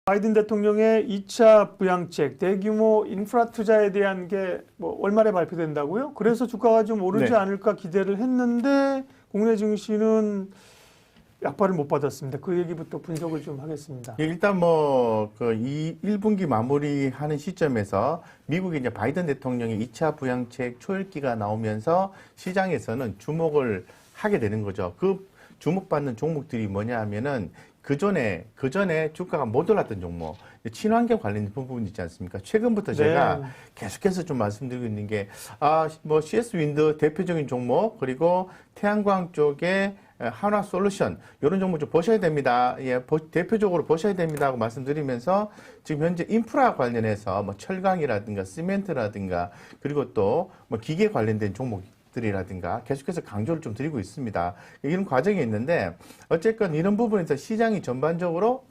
바이든 대통령의 2차 부양책, 대규모 인프라 투자에 대한 게 뭐 월말에 발표된다고요? 그래서 주가가 좀 오르지 네. 않을까 기대를 했는데 국내 증시는 약발을 못 받았습니다. 그 얘기부터 분석을 좀 하겠습니다. 일단 이 1분기 마무리하는 시점에서 미국의 이제 바이든 대통령의 2차 부양책 초읽기가 나오면서 시장에서는 주목을 하게 되는 거죠. 그 주목받는 종목들이 뭐냐 하면은 그 전에 주가가 못 올랐던 종목, 친환경 관련된 부분 있지 않습니까? 최근부터 제가 계속해서 좀 말씀드리고 있는 게, CS 윈드 대표적인 종목, 그리고 태양광 쪽에 한화 솔루션, 이런 종목 좀 보셔야 됩니다. 예, 대표적으로 보셔야 됩니다. 하고 말씀드리면서 지금 현재 인프라 관련해서 철강이라든가 시멘트라든가 그리고 또 기계 관련된 종목들이라든가 계속해서 강조를 좀 드리고 있습니다. 이런 과정이 있는데 어쨌건 이런 부분에서 시장이 전반적으로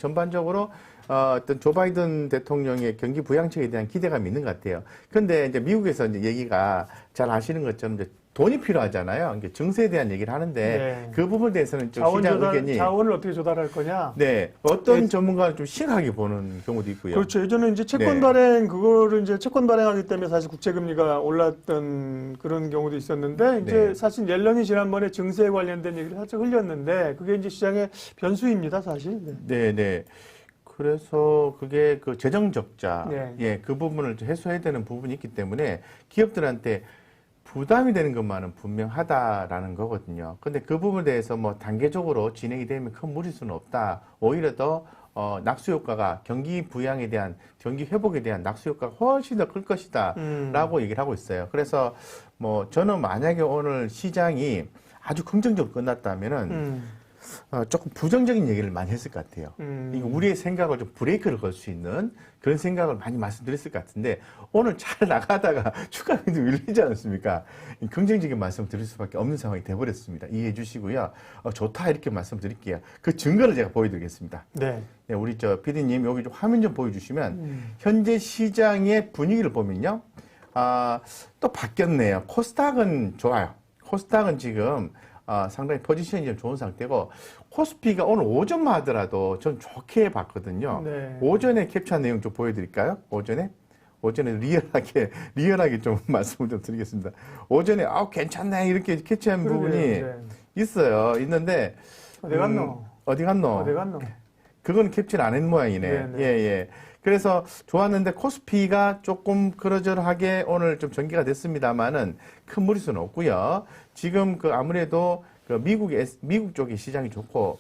어떤 조 바이든 대통령의 경기 부양책에 대한 기대감이 있는 것 같아요. 그런데 이제 미국에서 이제 얘기가 잘 아시는 것처럼 이제 돈이 필요하잖아요. 증세에 대한 얘기를 하는데 그 부분에 대해서는 좀 시장 의견이 자원을 어떻게 조달할 거냐? 네, 어떤 전문가는 좀 심하게 보는 경우도 있고요. 그렇죠. 예전에 이제 채권 발행 그거를 이제 채권 발행하기 때문에 사실 국채 금리가 올랐던 그런 경우도 있었는데 이제 사실 옐런이 지난번에 증세에 관련된 얘기를 살짝 흘렸는데 그게 이제 시장의 변수입니다, 사실. 네. 그래서 그게 그 재정 적자, 네. 그 부분을 해소해야 되는 부분이 있기 때문에 기업들한테 부담이 되는 것만은 분명하다라는 거거든요. 근데 그 부분에 대해서 단계적으로 진행이 되면 큰 무리수는 없다. 오히려 더 낙수 효과가 경기 부양에 대한 경기 회복에 대한 낙수 효과가 훨씬 더 클 것이다라고 얘기를 하고 있어요. 그래서 저는 만약에 오늘 시장이 아주 긍정적으로 끝났다면은 조금 부정적인 얘기를 많이 했을 것 같아요. 우리의 생각을 좀 브레이크를 걸 수 있는 그런 생각을 많이 말씀드렸을 것 같은데 오늘 잘 나가다가 주가가 밀리지 않았습니까? 긍정적인 말씀 드릴 수밖에 없는 상황이 돼버렸습니다. 이해해 주시고요. 좋다 이렇게 말씀드릴게요. 그 증거를 제가 보여드리겠습니다. 네, 우리 PD님 여기 좀 화면 좀 보여주시면 현재 시장의 분위기를 보면요. 또 바뀌었네요. 코스닥은 좋아요. 코스닥은 지금 상당히 포지션이 좀 좋은 상태고 코스피가 오늘 오전만 하더라도 전 좋게 봤거든요. 오전에 캡처한 내용 좀 보여드릴까요? 오전에 리얼하게 좀 말씀을 좀 드리겠습니다. 오전에 괜찮네 이렇게 캡처한 부분이 있는데 어디 갔노? 그건 캡처를 안 한 모양이네. 예. 그래서 좋았는데 코스피가 조금 그러저러하게 오늘 좀 전개가 됐습니다만은 큰 무리수는 없고요. 지금 아무래도 미국 쪽의 시장이 좋고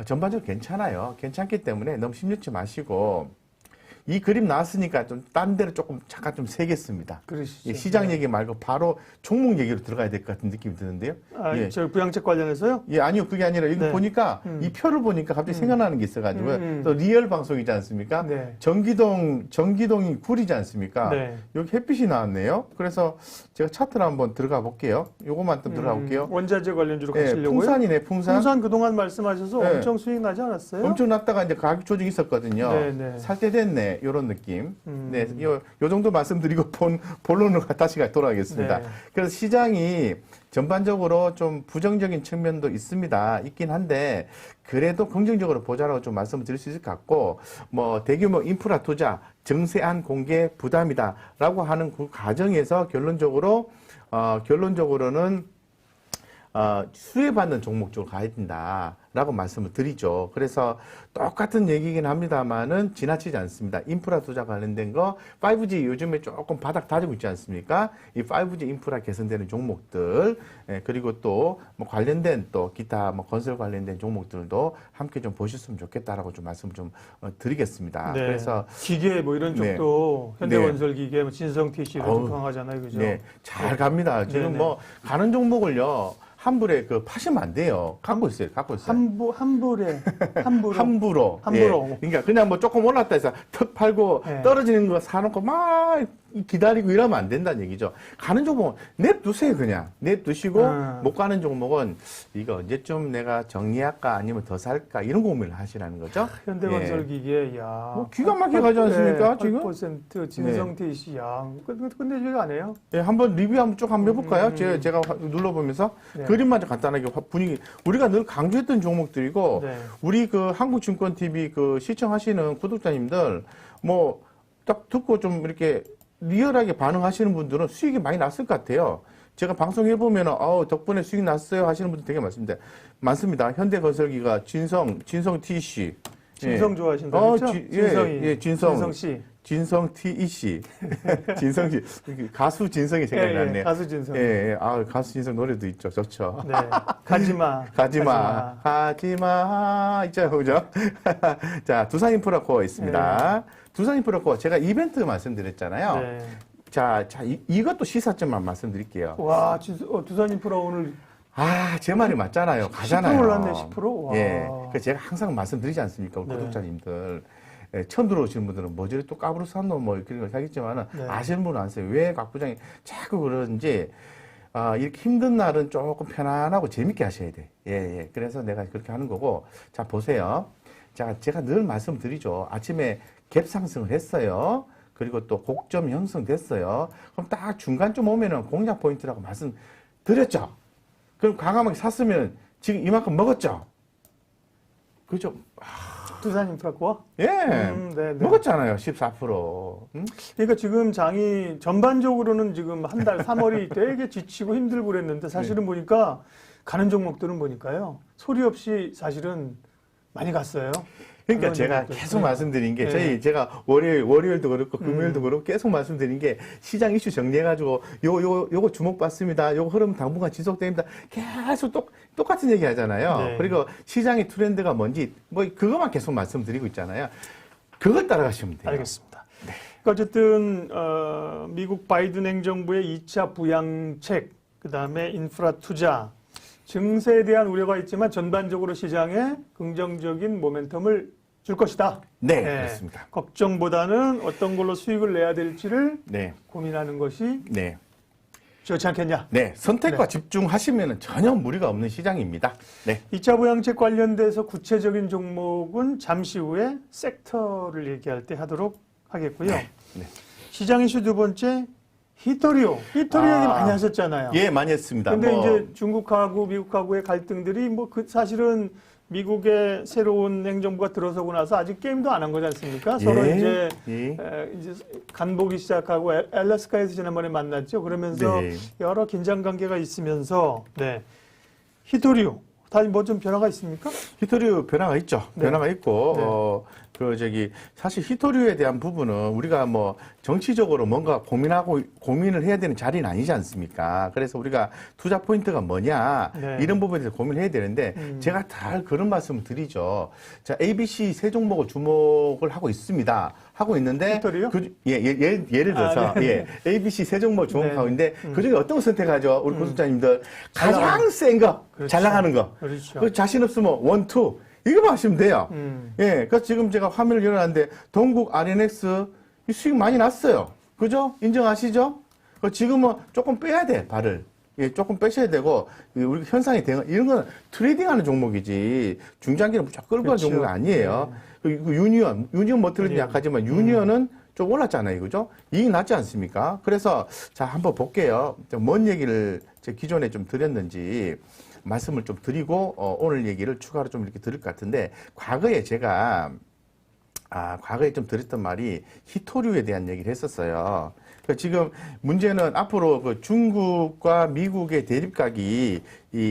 전반적으로 괜찮아요. 괜찮기 때문에 너무 심려치 마시고 이 그림 나왔으니까 좀 딴 데로 잠깐 좀 세겠습니다. 그러시죠. 시장 얘기 말고 바로 종목 얘기로 들어가야 될 것 같은 느낌이 드는데요. 저 부양책 관련해서요? 아니요. 그게 아니라 이거 보니까 이 표를 보니까 갑자기 생각나는 게 있어가지고 또 리얼 방송이지 않습니까? 전기동이 굴이지 않습니까? 여기 햇빛이 나왔네요. 그래서 제가 차트를 한번 들어가 볼게요. 요거만 좀 들어가 볼게요. 원자재 관련주로 가시려고요? 풍산이네, 풍산. 풍산 그동안 말씀하셔서 엄청 수익 나지 않았어요? 엄청 났다가 이제 가격 조정이 있었거든요. 살 때 됐네. 요런 느낌. 요 정도 말씀드리고 본론으로 다시 돌아가겠습니다. 그래서 시장이 전반적으로 좀 부정적인 측면도 있긴 한데 그래도 긍정적으로 보자라고 좀 말씀을 드릴 수 있을 것 같고 대규모 인프라 투자 정세안 공개 부담이다라고 하는 그 과정에서 결론적으로는 수혜받는 종목 쪽으로 가야 된다라고 말씀을 드리죠. 그래서 똑같은 얘기긴 합니다만은 지나치지 않습니다. 인프라 투자 관련된 거 5G 요즘에 조금 바닥 다지고 있지 않습니까? 이 5G 인프라 개선되는 종목들 그리고 또 관련된 또 기타 건설 관련된 종목들도 함께 좀 보셨으면 좋겠다라고 좀 말씀 좀 드리겠습니다. 그래서 기계 이런 쪽도 현대건설 기계, 진성 TC 이런 강하잖아요, 그죠? 잘 갑니다. 지금 가는 종목을요. 함부로 파시면 안 돼요. 갖고 있어요. 함부로. 그러니까 그냥 조금 올랐다 해서 턱 팔고 떨어지는 거 사놓고 막 기다리고 이러면 안 된다는 얘기죠. 가는 종목은 냅두세요, 그냥. 냅두시고, 못 가는 종목은 이거 언제쯤 내가 정리할까 아니면 더 살까 이런 고민을 하시라는 거죠. 현대건설기계, 야. 뭐 기가 막히게 가지 않습니까, 지금? 8% 진성TC, 야. 끝내주기가 안 해요. 예, 한번 리뷰 한번 쭉 한번 해볼까요? 제가 눌러보면서 네. 그림만 좀 간단하게 분위기. 우리가 늘 강조했던 종목들이고, 네. 우리 그 한국증권TV 그 시청하시는 구독자님들, 뭐, 딱 듣고 좀 이렇게 리얼하게 반응하시는 분들은 수익이 많이 났을 것 같아요. 제가 방송해보면은, 덕분에 수익 났어요 하시는 분들 되게 많습니다. 현대건설기가 진성 TC. 진성 좋아하신다고 그랬죠? 진성 씨. 진성 TEC. 진성 씨. 가수 진성이 생각났네요. 가수 진성. 가수 진성 노래도 있죠. 좋죠. 네. 가지마. 있잖아요. 그죠? 자, 두산인프라코어 있습니다. 두산인프라코어 제가 이벤트 말씀드렸잖아요. 네. 자, 이것도 시사점만 말씀드릴게요. 와, 두산인프라 오늘 제 말이 맞잖아요. 가잖아요. 10% 올랐네, 10%. 와. 예. 그 제가 항상 말씀드리지 않습니까? 우리 구독자님들. 예, 처음 들어오시는 분들은 뭐지 또 까부로 샀노 뭐 그런 걸 하겠지만은 아시는 분은 아세요. 왜 곽 부장이 자꾸 그러는지 이렇게 힘든 날은 조금 편안하고 재밌게 하셔야 돼. 예. 그래서 내가 그렇게 하는 거고. 자, 보세요. 자, 제가 늘 말씀드리죠. 아침에 갭 상승을 했어요. 그리고 또 곡점 형성됐어요. 그럼 딱 중간쯤 오면은 공략 포인트라고 말씀드렸죠. 그럼 과감하게 샀으면 지금 이만큼 먹었죠. 그죠? 두산인프라코어? 예. 네. 먹었잖아요. 14%. 그러니까 지금 장이 전반적으로는 지금 한 달 3월이 되게 지치고 힘들고 그랬는데 사실은 보니까 가는 종목들은 보니까요. 소리 없이 사실은 많이 갔어요. 그러니까 제가 계속 말씀드린 게 제가 월요일도 그렇고 금요일도 그렇고 계속 말씀드린 게 시장 이슈 정리해가지고 요거 주목받습니다. 요거 흐름 당분간 지속됩니다. 계속 똑같은 얘기 하잖아요. 네. 그리고 시장의 트렌드가 뭔지 뭐 그것만 계속 말씀드리고 있잖아요. 그걸 따라가시면 돼요. 알겠습니다. 네. 그러니까 어쨌든 미국 바이든 행정부의 2차 부양책, 그다음에 인프라 투자, 증세에 대한 우려가 있지만 전반적으로 시장에 긍정적인 모멘텀을 줄 것이다. 네, 그렇습니다. 걱정보다는 어떤 걸로 수익을 내야 될지를 고민하는 것이 네. 좋지 않겠냐. 네, 선택과 집중하시면 전혀 무리가 없는 시장입니다. 네. 2차 부양책 관련돼서 구체적인 종목은 잠시 후에 섹터를 얘기할 때 하도록 하겠고요. 네. 시장 이슈 두 번째, 히토리오 얘기 많이 하셨잖아요. 예, 많이 했습니다. 근데 이제 중국하고 미국하고의 갈등들이 사실은 미국의 새로운 행정부가 들어서고 나서 아직 게임도 안 한 거지 않습니까? 서로 이제 간보기 시작하고 알래스카에서 지난번에 만났죠. 그러면서 여러 긴장 관계가 있으면서 히토리오 다시 뭐 좀 변화가 있습니까? 히토류 변화가 있죠. 변화가 있고 사실 히토류에 대한 부분은 우리가 뭐 정치적으로 뭔가 고민을 해야 되는 자리는 아니지 않습니까? 그래서 우리가 투자 포인트가 뭐냐 이런 부분에 대해서 고민을 해야 되는데 제가 다 그런 말씀을 드리죠. 자, ABC 세 종목을 주목을 하고 있습니다. 하고 있는데 히토리요? 예를 들어서 ABC 세 종목을 주목하고 있는데 그중에 어떤 거 선택하죠? 우리 구독자님들 가장 센 거, 잘 나가는 거. 그렇죠. 그 자신 없으면 1, 2 이거만 하시면 돼요. 그래서 지금 제가 화면을 열어놨는데 동국 RNX 수익 많이 났어요. 그죠? 인정하시죠? 지금은 조금 빼야 돼, 발을. 조금 빼셔야 되고, 우리 현상이 이런 건 트레이딩하는 종목이지, 중장기는 무조건 끌고 가는 종목이 아니에요. 유니언 머틀리는 약하지만 유니언은 좀 올랐잖아요. 그죠? 이익 났지 않습니까? 그래서, 자, 한번 볼게요. 뭔 얘기를 제 기존에 좀 드렸는지, 말씀을 좀 드리고 오늘 얘기를 추가로 좀 이렇게 드릴 것 같은데 과거에 제가 과거에 좀 드렸던 말이 히토류에 대한 얘기를 했었어요. 지금 문제는 앞으로 그 중국과 미국의 대립각이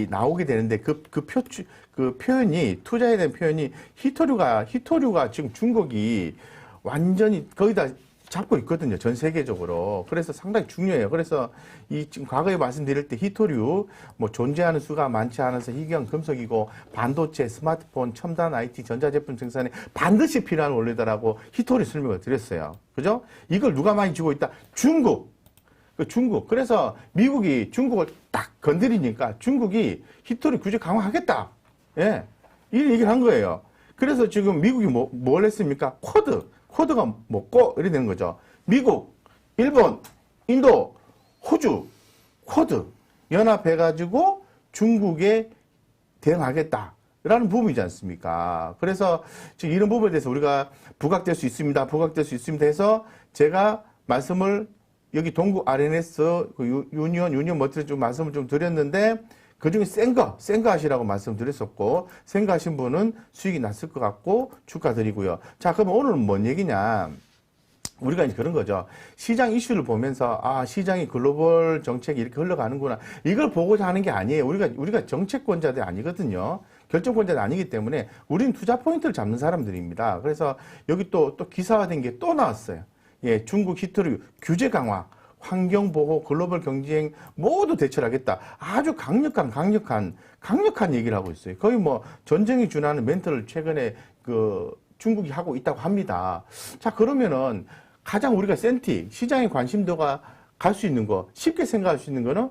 나오게 되는데 그 표현이 투자에 대한 표현이 히토류가 지금 중국이 완전히 거의 다 잡고 있거든요. 전 세계적으로. 그래서 상당히 중요해요. 그래서 지금 과거에 말씀드릴 때 히토류, 뭐 존재하는 수가 많지 않아서 희귀한 금속이고 반도체, 스마트폰, 첨단 IT, 전자제품 생산에 반드시 필요한 원료다라고 히토류 설명을 드렸어요. 그죠? 이걸 누가 많이 쥐고 있다? 중국. 그래서 미국이 중국을 딱 건드리니까 중국이 히토류 규제 강화하겠다. 이 얘기를 한 거예요. 그래서 지금 미국이 뭘 했습니까? 코드가 먹고 이래 되는 거죠. 미국 일본, 인도, 호주, 쿼드 연합해가지고 중국에 대응하겠다라는 부분이지 않습니까? 그래서 지금 이런 부분에 대해서 우리가 부각될 수 있습니다. 부각될 수 있습니다 해서 제가 말씀을 여기 동국 RNS 그 유니온 머티를 좀 말씀을 좀 드렸는데 그중에 센 거 하시라고 말씀드렸었고 센 거 하신 분은 수익이 났을 것 같고 축하드리고요. 자, 그러면 오늘은 뭔 얘기냐? 우리가 이제 그런 거죠. 시장 이슈를 보면서 아, 시장이 글로벌 정책이 이렇게 흘러가는구나. 이걸 보고자 하는 게 아니에요. 우리가 정책권자들이 아니거든요. 결정권자들이 아니기 때문에 우리는 투자 포인트를 잡는 사람들입니다. 그래서 여기 또 기사화된 게 또 나왔어요. 예, 중국 히트류 규제 강화, 환경보호, 글로벌 경쟁 모두 대처하겠다. 아주 강력한 얘기를 하고 있어요. 거의 뭐 전쟁에 준하는 멘트를 최근에 중국이 하고 있다고 합니다. 자, 그러면은 가장 우리가 센티, 시장의 관심도가 갈 수 있는 거, 쉽게 생각할 수 있는 거는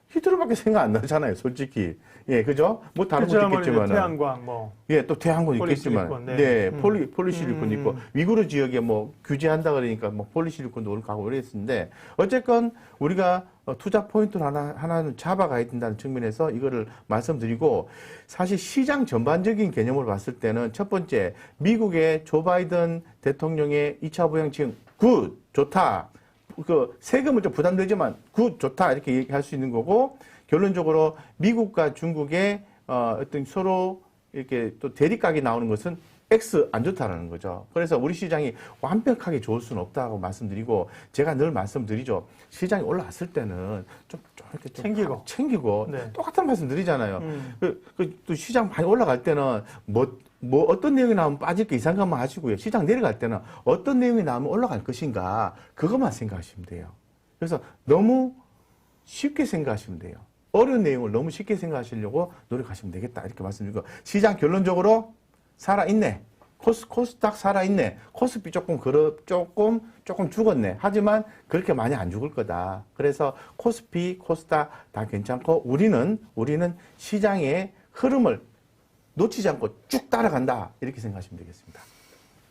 히트로밖에 생각 안 나잖아요, 솔직히. 예, 그죠? 뭐 다른 것도 있겠지만. 태양광 뭐. 예, 또 태양광 있겠지만. 폴리실리콘, 네, 폴리실리콘 있고, 위구르 지역에 뭐 규제한다 그러니까 뭐 폴리실리콘도 올라가고 그랬는데, 어쨌건 우리가 투자 포인트를 하나는 잡아가야 된다는 측면에서 이거를 말씀드리고, 사실 시장 전반적인 개념으로 봤을 때는 첫 번째, 미국의 조 바이든 대통령의 2차 부양책 굿, 좋다. 세금은 좀 부담되지만 굿, 좋다. 이렇게 얘기할 수 있는 거고, 결론적으로 미국과 중국의 어떤 서로 이렇게 또 대립각이 나오는 것은 X 안 좋다라는 거죠. 그래서 우리 시장이 완벽하게 좋을 수는 없다고 말씀드리고 제가 늘 말씀드리죠. 시장이 올라왔을 때는 좀 이렇게 좀 챙기고 네. 똑같은 말씀 드리잖아요. 또 시장 많이 올라갈 때는 뭐 어떤 내용이 나오면 빠질 게 이상감만 하시고요. 시장 내려갈 때는 어떤 내용이 나오면 올라갈 것인가 그것만 생각하시면 돼요. 그래서 너무 쉽게 생각하시면 돼요. 어려운 내용을 너무 쉽게 생각하시려고 노력하시면 되겠다. 이렇게 말씀드리고 시장 결론적으로 살아있네. 코스닥 살아있네. 코스피 조금 죽었네. 하지만 그렇게 많이 안 죽을 거다. 그래서 코스피, 코스닥 다 괜찮고 우리는 시장의 흐름을 놓치지 않고 쭉 따라간다. 이렇게 생각하시면 되겠습니다.